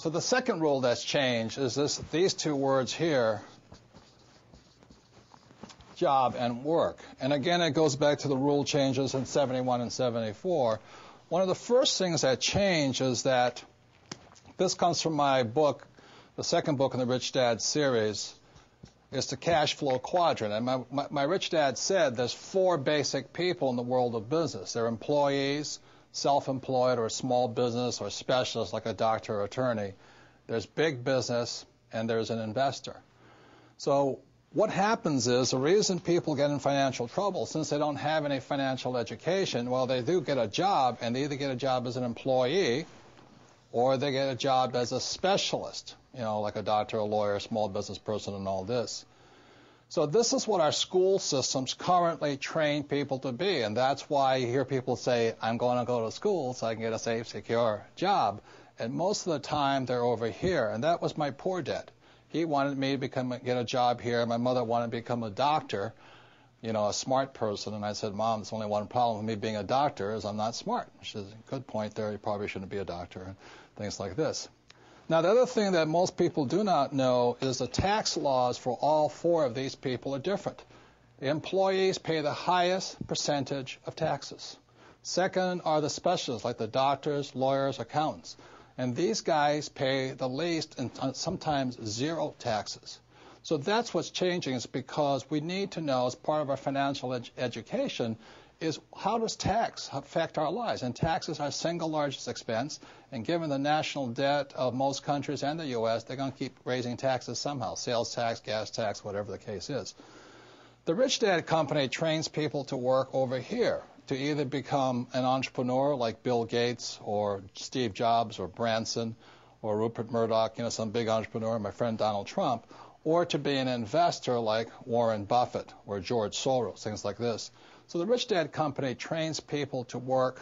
So the second rule that's changed is these two words here, job and work. And again, it goes back to the rule changes in 71 and 74. One of the first things that changed is that this comes from my book, the second book in the Rich Dad series, is the cash flow quadrant. And my Rich Dad said there's four basic people in the world of business. They're employees, self-employed, or a small business, or specialists like a doctor or attorney. There's big business, and there's an investor. So what happens is the reason people get in financial trouble, since they don't have any financial education, well, they do get a job, and they either get a job as an employee or they get a job as a specialist, like a doctor, a lawyer, a small business person, and all this. So this is what our school systems currently train people to be, and that's why you hear people say, I'm going to go to school so I can get a safe, secure job. And most of the time, they're over here, and that was my poor dad. He wanted me to get a job here. My mother wanted to become a doctor, a smart person. And I said, Mom, there's only one problem with me being a doctor is I'm not smart. She says, good point there. You probably shouldn't be a doctor, and things like this. Now, the other thing that most people do not know is the tax laws for all four of these people are different. The employees pay the highest percentage of taxes. Second are the specialists, like the doctors, lawyers, accountants. And these guys pay the least and sometimes zero taxes. So that's what's changing, is because we need to know, as part of our financial education, is how does tax affect our lives? And taxes are our single largest expense. And given the national debt of most countries and the U.S., they're going to keep raising taxes somehow, sales tax, gas tax, whatever the case is. The Rich Dad Company trains people to work over here, to either become an entrepreneur like Bill Gates or Steve Jobs or Branson or Rupert Murdoch, some big entrepreneur, my friend Donald Trump, or to be an investor like Warren Buffett or George Soros, things like this. So the Rich Dad Company trains people to work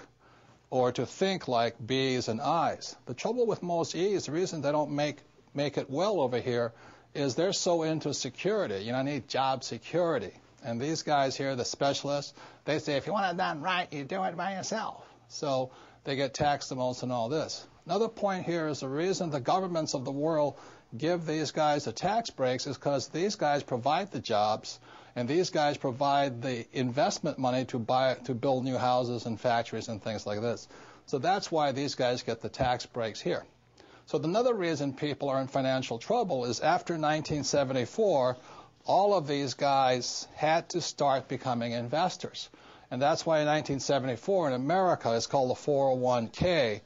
or to think like B's and I's. The trouble with most E's, the reason they don't make it well over here, is they're so into security. I need job security. And these guys here, the specialists, they say, if you want it done right, you do it by yourself. So they get taxed the most and all this. Another point here is the reason the governments of the world give these guys the tax breaks is because these guys provide the jobs, and these guys provide the investment money to build new houses and factories and things like this. So that's why these guys get the tax breaks here. So another reason people are in financial trouble is after 1974, all of these guys had to start becoming investors. And that's why in 1974 in America it's called the 401k.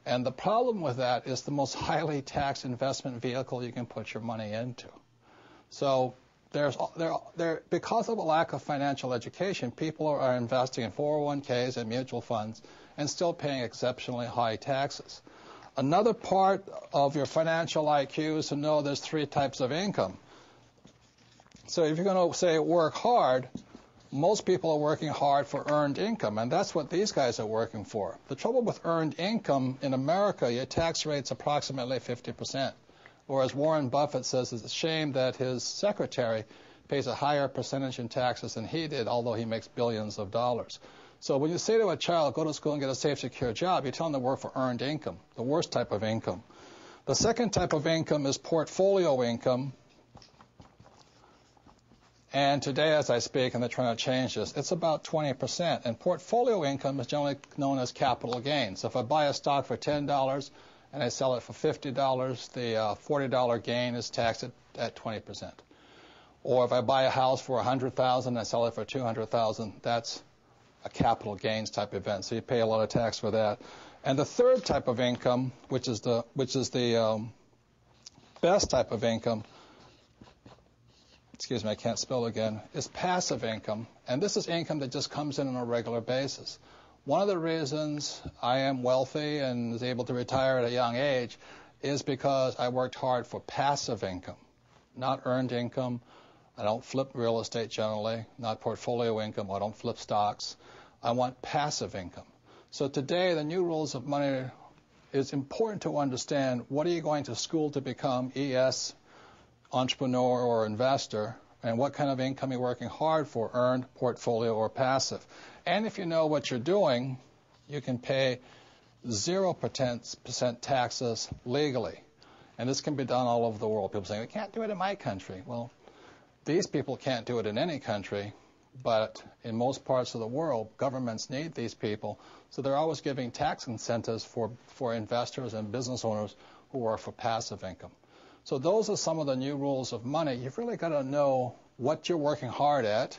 And the problem with that is the most highly taxed investment vehicle you can put your money into. So because of a lack of financial education, people are investing in 401ks and mutual funds and still paying exceptionally high taxes. Another part of your financial IQ is to know there's three types of income. So if you're going to say work hard, most people are working hard for earned income, and that's what these guys are working for. The trouble with earned income in America, your tax rate's approximately 50%, whereas Warren Buffett says it's a shame that his secretary pays a higher percentage in taxes than he did, although he makes billions of dollars. So when you say to a child, go to school and get a safe, secure job, you tell them to work for earned income, the worst type of income. The second type of income is portfolio income. And today, as I speak, and they're trying to change this, it's about 20%. And portfolio income is generally known as capital gains. So if I buy a stock for $10 and I sell it for $50, the $40 gain is taxed at 20%. Or if I buy a house for $100,000 and I sell it for $200,000, that's a capital gains type event. So you pay a lot of tax for that. And the third type of income, which is the best type of income, excuse me, I can't spell again, is passive income. And this is income that just comes in on a regular basis. One of the reasons I am wealthy and is able to retire at a young age is because I worked hard for passive income, not earned income. I don't flip real estate generally, not portfolio income. I don't flip stocks. I want passive income. So today, the new rules of money, it's important to understand what are you going to school to become, ES, entrepreneur or investor, and what kind of income you're working hard for, earned, portfolio, or passive. And if you know what you're doing, you can pay 0% taxes legally. And this can be done all over the world. People say, we can't do it in my country. Well, these people can't do it in any country, but in most parts of the world, governments need these people. So they're always giving tax incentives for investors and business owners who work for passive income. So those are some of the new rules of money. You've really got to know what you're working hard at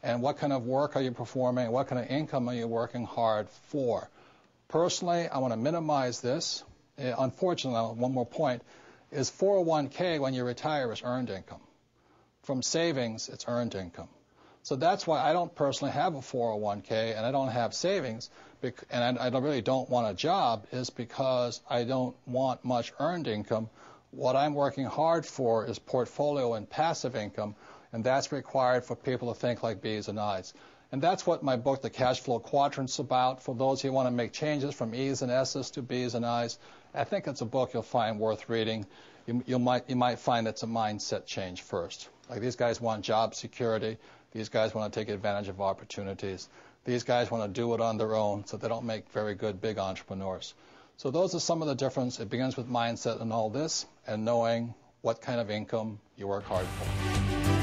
and what kind of work are you performing, what kind of income are you working hard for. Personally, I want to minimize this. Unfortunately, one more point, is 401k when you retire is earned income. From savings, it's earned income. So that's why I don't personally have a 401k and I don't have savings, and I really don't want a job, is because I don't want much earned income. What I'm working hard for is portfolio and passive income, and that's required for people to think like B's and I's. And that's what my book, The Cash Flow Quadrant's about. For those who want to make changes from E's and S's to B's and I's, I think it's a book you'll find worth reading. You might find it's a mindset change first. Like, these guys want job security. These guys want to take advantage of opportunities. These guys want to do it on their own, so they don't make very good big entrepreneurs. So those are some of the difference. It begins with mindset and all this, and knowing what kind of income you work hard for.